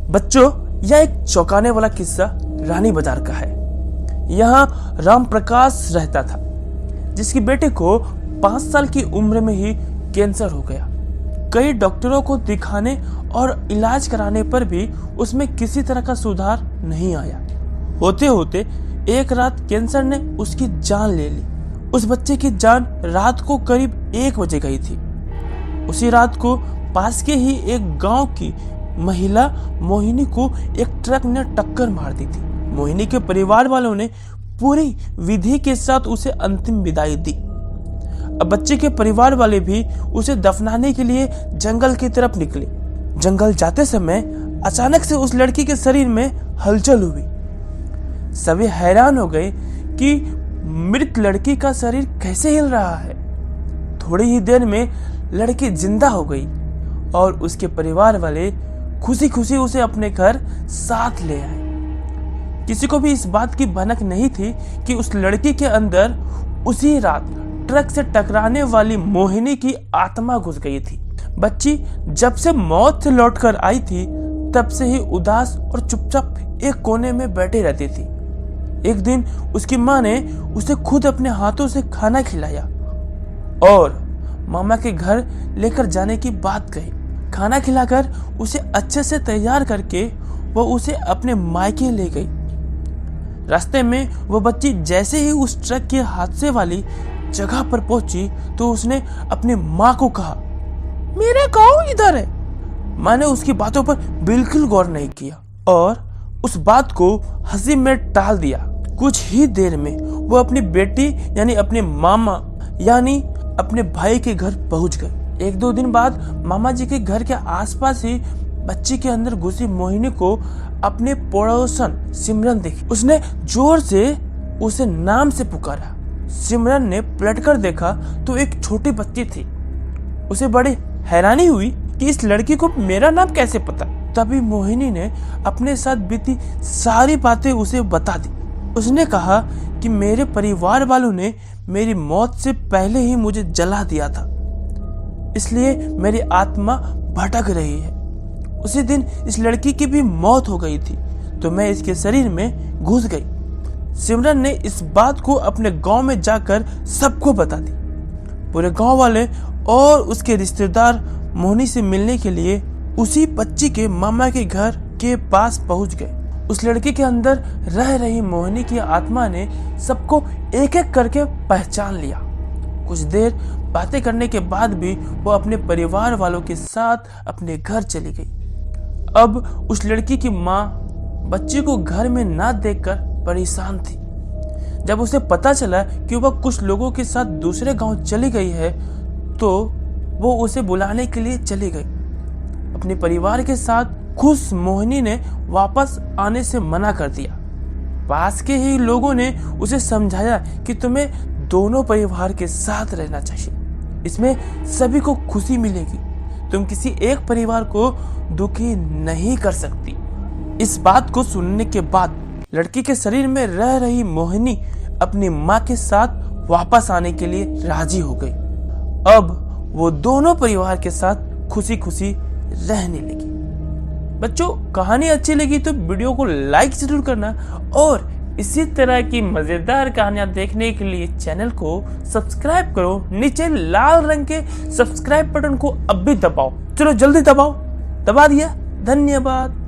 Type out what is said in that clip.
बच्चों, यह एक चौंकाने वाला किस्सा रानी बाजार का है। यहाँ राम प्रकाश रहता था, जिसकी बेटे को 5 साल की उम्र में ही कैंसर हो गया। कई डॉक्टरों को दिखाने और इलाज कराने पर भी उसमें किसी तरह का सुधार नहीं आया। होते होते एक रात कैंसर ने उसकी जान ले ली। उस बच्चे की जान रात को करीब 1 बजे गई थी। उसी रात को पास के ही एक गांव की महिला मोहिनी को एक ट्रक ने टक्कर मार दी थी। मोहिनी के परिवार वालों ने पूरी विधि के साथ उसे अंतिम विदाई दी। अब बच्चे के परिवार वाले भी उसे दफनाने के लिए जंगल की तरफ निकले। जंगल जाते समय अचानक से उस लड़की के शरीर में हलचल हुई। सभी हैरान हो गए कि मृत लड़की का शरीर कैसे हिल रहा है। थोड़ी ही देर में लड़की जिंदा हो गई और उसके परिवार वाले खुशी खुशी उसे अपने घर साथ ले आए। किसी को भी इस बात की भनक नहीं थी कि उस लड़की के अंदर उसी रात ट्रक से टकराने वाली मोहिनी की आत्मा घुस गई थी। बच्ची जब से मौत से लौटकर आई थी, तब से ही उदास और चुपचाप एक कोने में बैठी रहती थी। एक दिन उसकी माँ ने उसे खुद अपने हाथों से खाना खिलाया और मामा के घर लेकर जाने की बात कही। खाना खिलाकर उसे अच्छे से तैयार करके वो उसे अपने मायके ले गई। रास्ते में वो बच्ची जैसे ही उस ट्रक के हादसे वाली जगह पर पहुंची तो उसने अपनी माँ को कहा, मेरा गांव इधर है। माँ ने उसकी बातों पर बिल्कुल गौर नहीं किया और उस बात को हंसी में टाल दिया। कुछ ही देर में वो अपनी बेटी यानी अपने मामा यानी अपने भाई के घर पहुंच गए। 1-2 दिन बाद मामा जी के घर के आसपास ही बच्ची के अंदर घुसी मोहिनी को अपने पड़ोसन सिमरन देखी। उसने जोर से उसे नाम से पुकारा। सिमरन ने पलटकर देखा तो एक छोटी बच्ची थी। उसे बड़ी हैरानी हुई कि इस लड़की को मेरा नाम कैसे पता। तभी मोहिनी ने अपने साथ बीती सारी बातें उसे बता दी। उसने कहा कि मेरे परिवार वालों ने मेरी मौत से पहले ही मुझे जला दिया था, इसलिए मेरी आत्मा भटक रही है। उसी दिन इस लड़की की भी मौत हो गई थी तो मैं इसके शरीर में घुस गई। सिमरन ने इस बात को अपने गांव में जाकर सबको बता दी। पूरे गांव वाले और उसके रिश्तेदार मोहिनी से मिलने के लिए उसी बच्ची के मामा के घर के पास पहुंच गए। उस लड़की के अंदर रह रही मोहिनी की आत्मा ने सबको एक एक करके पहचान लिया। कुछ देर बातें करने के बाद भी वो अपने परिवार वालों के साथ अपने घर चली गई। अब उस लड़की की माँ बच्ची को घर में ना देखकर परेशान थी। जब उसे पता चला कि वह कुछ लोगों के साथ दूसरे गांव चली गई है तो वो उसे बुलाने के लिए चली गई। अपने परिवार के साथ खुश मोहिनी ने वापस आने से मना कर दिया। पास के ही लोगों ने उसे समझाया कि तुम्हें दोनों परिवार के साथ रहना चाहिए, इसमें सभी को खुशी मिलेगी। तुम किसी एक परिवार को दुखी नहीं कर सकती। इस बात को सुनने के बाद लड़की के शरीर में रह रही मोहिनी अपनी माँ के साथ वापस आने के लिए राजी हो गई। अब वो दोनों परिवार के साथ खुशी खुशी रहने लगी। बच्चों, कहानी अच्छी लगी तो वीडियो को लाइक जरूर करना और इसी तरह की मजेदार कहानियां देखने के लिए चैनल को सब्सक्राइब करो। नीचे लाल रंग के सब्सक्राइब बटन को अब भी दबाओ। चलो जल्दी दबाओ। दबा दिया। धन्यवाद।